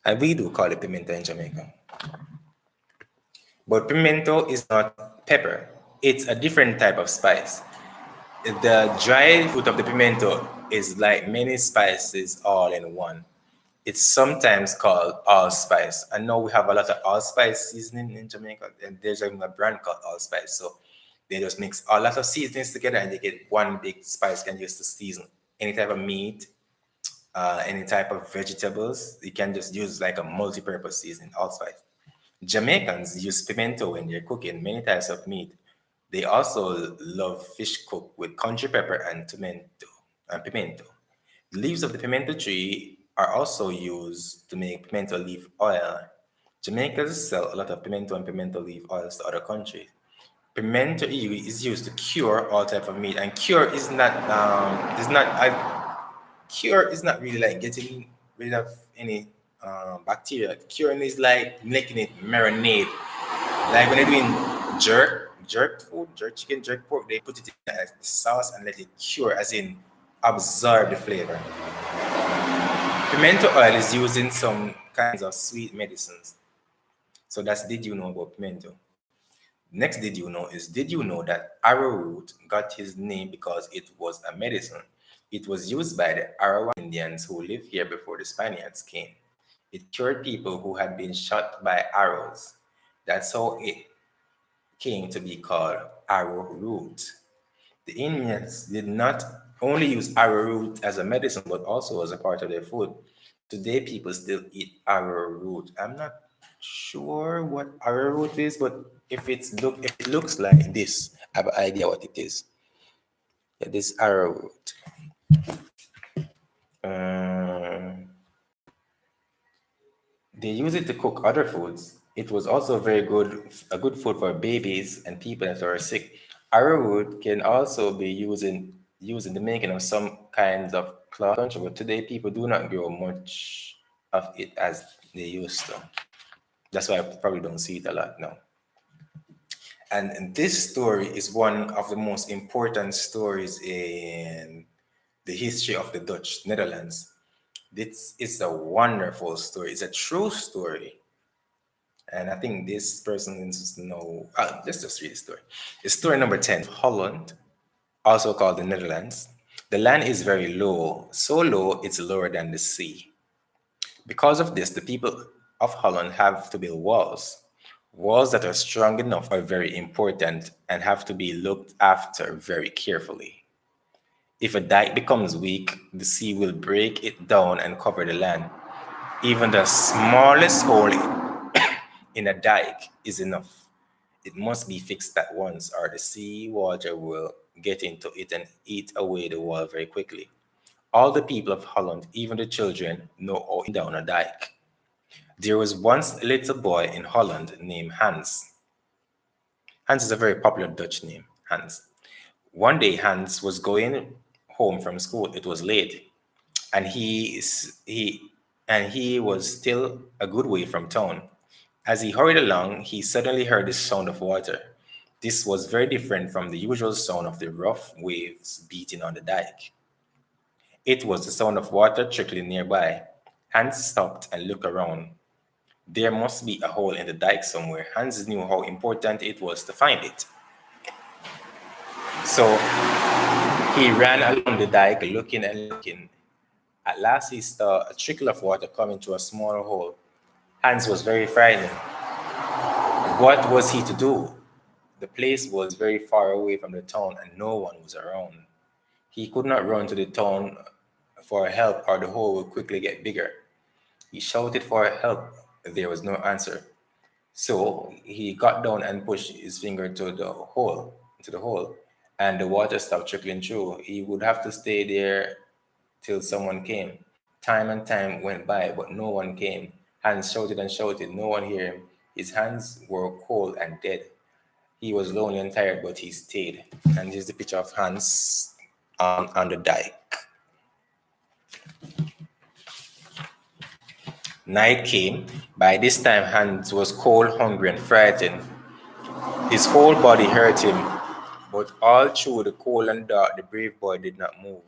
And we do call it pimenta in Jamaica. But pimento is not pepper. It's a different type of spice. The dry fruit of the pimento is like many spices all in one. It's sometimes called allspice. I know we have a lot of allspice seasoning in Jamaica, and there's even a brand called allspice. So they just mix a lot of seasonings together and they get one big spice can use to season any type of meat, any type of vegetables. You can just use like a multi-purpose seasoning, allspice. Jamaicans use pimento when they're cooking many types of meat. They also love fish cooked with country pepper and tomato and pimento. The leaves of the pimento tree are also used to make pimento leaf oil. Jamaicans sell a lot of pimento and pimento leaf oils to other countries. Pimento is used to cure all type of meat, and cure is not really like getting rid of any bacteria. Curing is like making it marinade. Like when they're doing jerk food, jerk chicken, jerk pork, they put it in the sauce and let it cure, as in absorb the flavor. Pimento oil is used in some kinds of sweet medicines. So that's did you know about pimento? Next, did you know that arrowroot got his name because it was a medicine? It was used by the Arawa Indians who lived here before the Spaniards came. It cured people who had been shot by arrows. That's how it came to be called arrowroot. The Indians did not only use arrowroot as a medicine, but also as a part of their food. Today, people still eat arrowroot. I'm not sure what arrowroot is, but if it looks like this, I have an idea what it is. Yeah, this arrowroot. They use it to cook other foods. It was also a good food for babies and people that are sick. Arrowroot can also be used in the making of some kinds of cloth, but today people do not grow much of it as they used to. That's why I probably don't see it a lot now. And this story is one of the most important stories in the history of the Dutch Netherlands. This is a wonderful story. It's a true story. And I think this person needs to know. Let's just read the story. It's story number 10. Holland, also called the Netherlands. The land is very low, so low it's lower than the sea. Because of this, the people of Holland have to build walls. Walls that are strong enough are very important and have to be looked after very carefully. If a dike becomes weak, the sea will break it down and cover the land. Even the smallest hole in a dike is enough. It must be fixed at once, or the sea water will get into it and eat away the wall very quickly. All the people of Holland, even the children, know how to down a dike. There was once a little boy in Holland named Hans. Hans is a very popular Dutch name, Hans. One day, Hans was going home from school. It was late, and he was still a good way from town. As he hurried along, he suddenly heard the sound of water. This was very different from the usual sound of the rough waves beating on the dike. It was the sound of water trickling nearby. Hans stopped and looked around. There must be a hole in the dike somewhere. Hans knew how important it was to find it. So he ran along the dike, looking and looking. At last, he saw a trickle of water coming through a small hole. Hans was very frightened. What was he to do? The place was very far away from the town and no one was around. He could not run to the town for help or the hole would quickly get bigger. He shouted for help. There was no answer. So he got down and pushed his finger to the hole, and the water stopped trickling through. He would have to stay there till someone came. Time and time went by, but no one came. Hans shouted and shouted. No one heard him. His hands were cold and dead. He was lonely and tired, but he stayed. And here's the picture of Hans on the dike. Night came. By this time, Hans was cold, hungry, and frightened. His whole body hurt him, but all through the cold and dark, the brave boy did not move.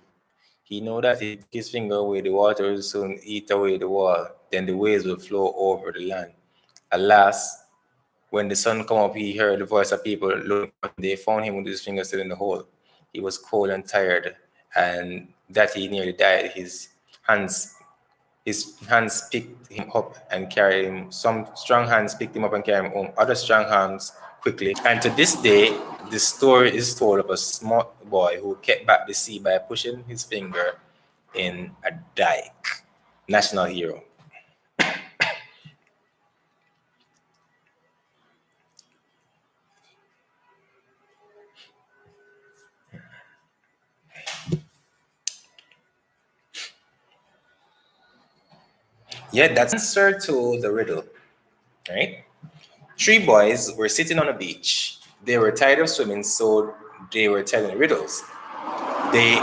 He knew that if he took his finger away, the water would soon eat away the wall. Then the waves would flow over the land. Alas, when the sun came up, he heard the voice of people looking for him. They found him with his finger still in the hole. He was cold and tired, and that he nearly died. Hands his hands picked him up and carried him. Some strong hands picked him up and carried him home. Other strong hands quickly. And to this day, the story is told of a small boy who kept back the sea by pushing his finger in a dike. National hero. Yeah, that's answer to the riddle, right? Three boys were sitting on a beach. They were tired of swimming, so they were telling riddles. They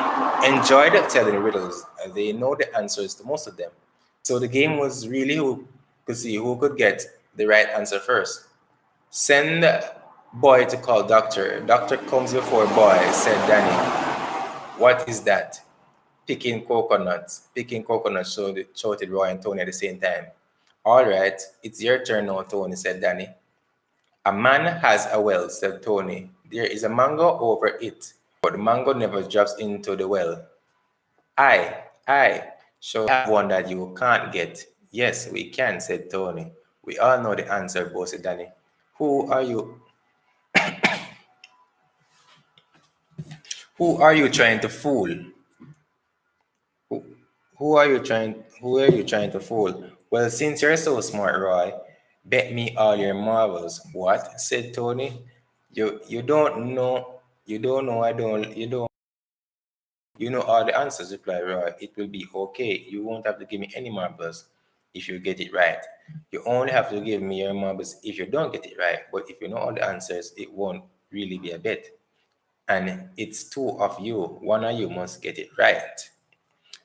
enjoyed telling riddles. They know the answers to most of them. So the game was really who could see who could get the right answer first. Send boy to call doctor. Doctor comes before boy, said Danny. What is that? Picking coconuts. Picking coconuts, shouted Roy and Tony at the same time. All right, it's your turn now, Tony, said Danny. A man has a well, said Tony. There is a mango over it, but the mango never drops into the well. I, shall have one that you can't get. Yes, we can, said Tony. We all know the answer, boasted Danny. Who are you? Who are you trying to fool? Who, who are you trying to fool? Well, since you're so smart, Roy, bet me all your marbles. What? Said Tony. You don't know you know all the answers, replied Roy. It will be okay. You won't have to give me any marbles if you get it right. You only have to give me your marbles if you don't get it right. But if you know all the answers, it won't really be a bet. And it's two of you. One of you must get it right.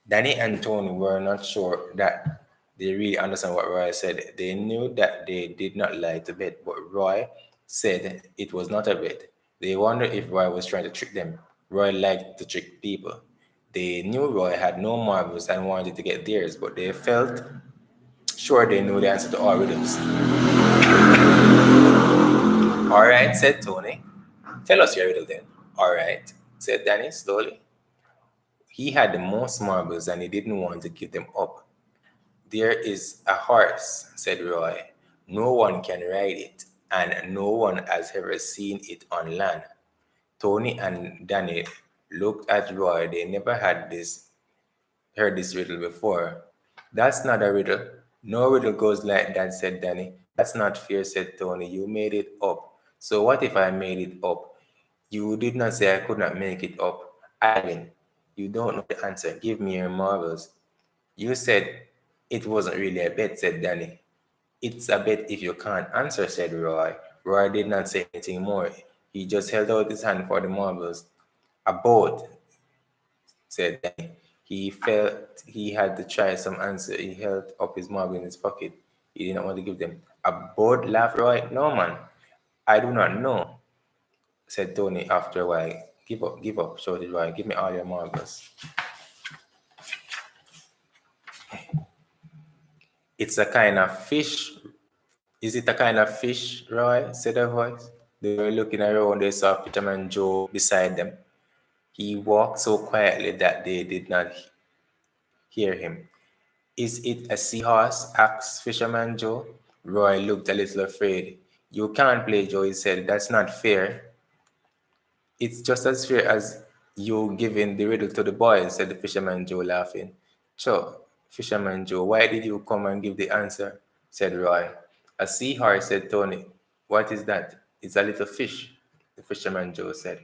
Danny and Tony were not sure that they really understand what Roy said. They knew that they did not lie to bet, but Roy said it was not a bet. They wondered if Roy was trying to trick them. Roy liked to trick people. They knew Roy had no marbles and wanted to get theirs, but they felt sure they knew the answer to all riddles. All right, said Tony. Tell us your riddle then. All right, said Danny slowly. He had the most marbles and he didn't want to give them up. There is a horse, said Roy. No one can ride it, and no one has ever seen it on land. Tony and Danny looked at Roy. They never had heard this riddle before. That's not a riddle. No riddle goes like that, said Danny. That's not fair, said Tony. You made it up. So what if I made it up? You did not say I could not make it up. I win. You don't know the answer. Give me your marbles. You said it wasn't really a bet, said Danny. It's a bet if you can't answer, said Roy. Roy did not say anything more. He just held out his hand for the marbles. A boat, said Danny. He felt he had to try some answer. He held up his marble in his pocket. He did not want to give them. A boat, laughed Roy. No, man. I do not know, said Tony after a while. Give up, shouted Roy. Give me all your marbles. It's a kind of fish. Is it a kind of fish, Roy? Said a voice. They were looking around. They saw Fisherman Joe beside them. He walked so quietly that they did not hear him. Is it a seahorse? Asked Fisherman Joe. Roy looked a little afraid. You can't play, Joe, he said. That's not fair. It's just as fair as you giving the riddle to the boys, said the Fisherman Joe, laughing. Sure, Fisherman Joe, why did you come and give the answer? Said Roy. A seahorse, said Tony. What is that? It's a little fish, the Fisherman Joe said.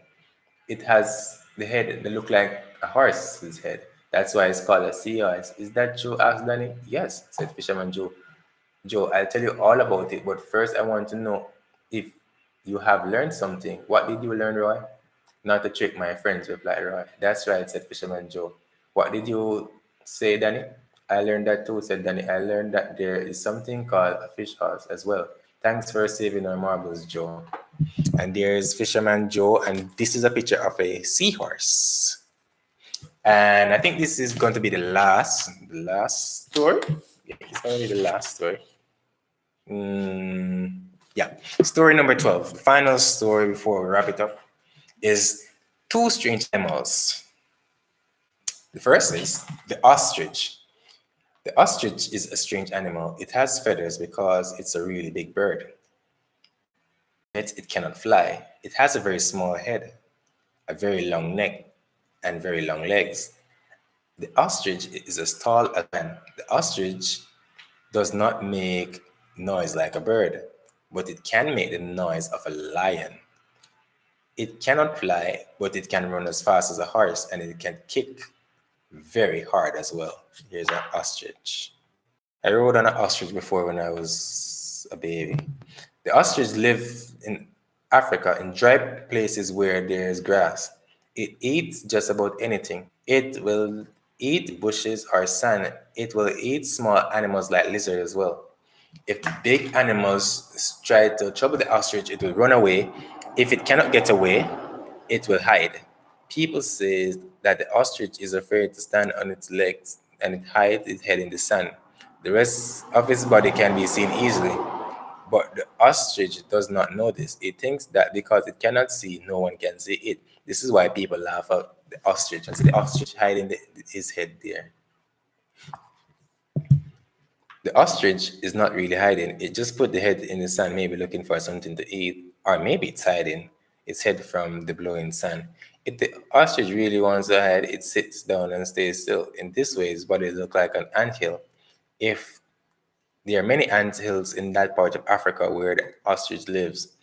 It has the head that look like a horse's head. That's why it's called a seahorse. Is that true? Asked Danny. Yes, said Fisherman Joe. Joe, I'll tell you all about it, but first I want to know if you have learned something. What did you learn, Roy? Not to trick my friends, replied Roy. That's right, said Fisherman Joe. What did you say, Danny? I learned that too, said Danny. I learned that there is something called a fish house as well. Thanks for saving our marbles, Joe. And there's Fisherman Joe, and this is a picture of a seahorse. And I think this is going to be the last story. Yeah, it's going to be the last story. Yeah, story number 12. The final story before we wrap it up is two strange animals. The first is the ostrich. The ostrich is a strange animal. It has feathers because it's a really big bird. It cannot fly. It has a very small head, a very long neck, and very long legs. The ostrich is as tall as man. The ostrich does not make noise like a bird, but it can make the noise of a lion. It cannot fly, but it can run as fast as a horse, and it can kick very hard as well. Here's an ostrich. I rode on an ostrich before when I was a baby. The ostrich live in Africa in dry places where there's grass. It eats just about anything. It will eat bushes or sand. It will eat small animals like lizards as well. If big animals try to trouble the ostrich, it will run away. If it cannot get away, it will hide. People say that the ostrich is afraid to stand on its legs and it hides its head in the sand. The rest of its body can be seen easily. But the ostrich does not know this. It thinks that because it cannot see, no one can see it. This is why people laugh at the ostrich and see the ostrich hiding his head there. The ostrich is not really hiding. It just put the head in the sand, maybe looking for something to eat, or maybe it's hiding its head from the blowing sand. If the ostrich really wants to hide, it sits down and stays still. In this way, its body looks like an anthill. If there are many anthills in that part of Africa where the ostrich lives,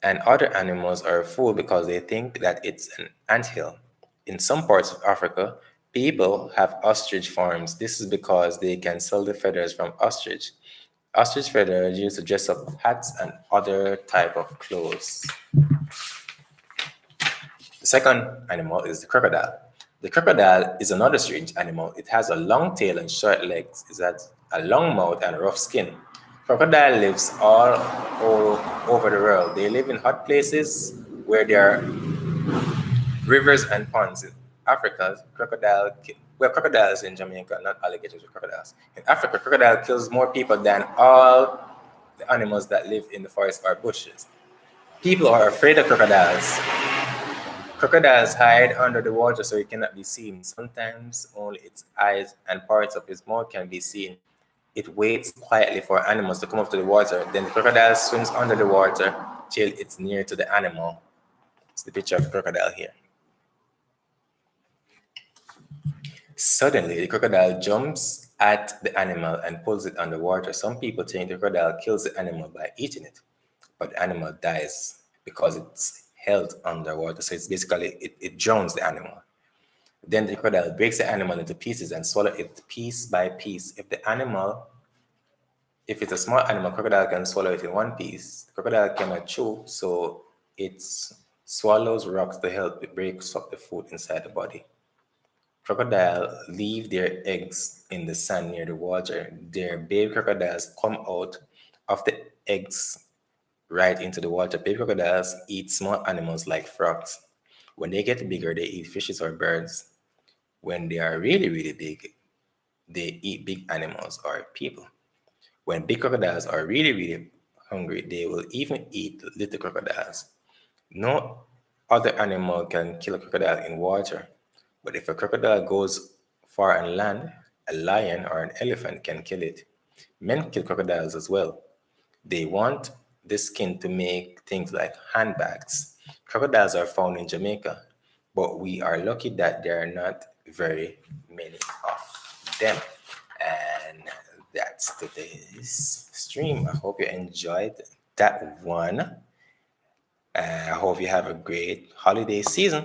and other animals are fooled because they think that it's an anthill. In some parts of Africa, people have ostrich farms. This is because they can sell the feathers from ostrich. Ostrich feathers are used to dress up hats and other type of clothes. The second animal is the crocodile. The crocodile is another strange animal. It has a long tail and short legs. It has a long mouth and rough skin. Crocodile lives all over the world. They live in hot places where there are rivers and ponds. In Africa, crocodiles in Jamaica, not alligators, but crocodiles. In Africa, crocodile kills more people than all the animals that live in the forest or bushes. People are afraid of crocodiles. Crocodiles hide under the water so it cannot be seen. Sometimes only its eyes and parts of its mouth can be seen. It waits quietly for animals to come up to the water. Then the crocodile swims under the water till it's near to the animal. It's the picture of the crocodile here. Suddenly, the crocodile jumps at the animal and pulls it underwater. Some people think the crocodile kills the animal by eating it, but the animal dies because it's held underwater. So it's basically, it drowns the animal. Then the crocodile breaks the animal into pieces and swallows it piece by piece. If it's a small animal, crocodile can swallow it in one piece. Crocodile cannot chew, so it swallows rocks to help it breaks up the food inside the body. Crocodiles leave their eggs in the sand near the water. Their baby crocodiles come out of the eggs right into the water. Baby crocodiles eat small animals like frogs. When they get bigger, they eat fishes or birds. When they are really, really big, they eat big animals or people. When big crocodiles are really, really hungry, they will even eat little crocodiles. No other animal can kill a crocodile in water, but if a crocodile goes far on land, a lion or an elephant can kill it. Men kill crocodiles as well. They want the skin to make things like handbags. Crocodiles are found in Jamaica, but we are lucky that there are not very many of them. And that's today's stream. I hope you enjoyed that one. I hope you have a great holiday season.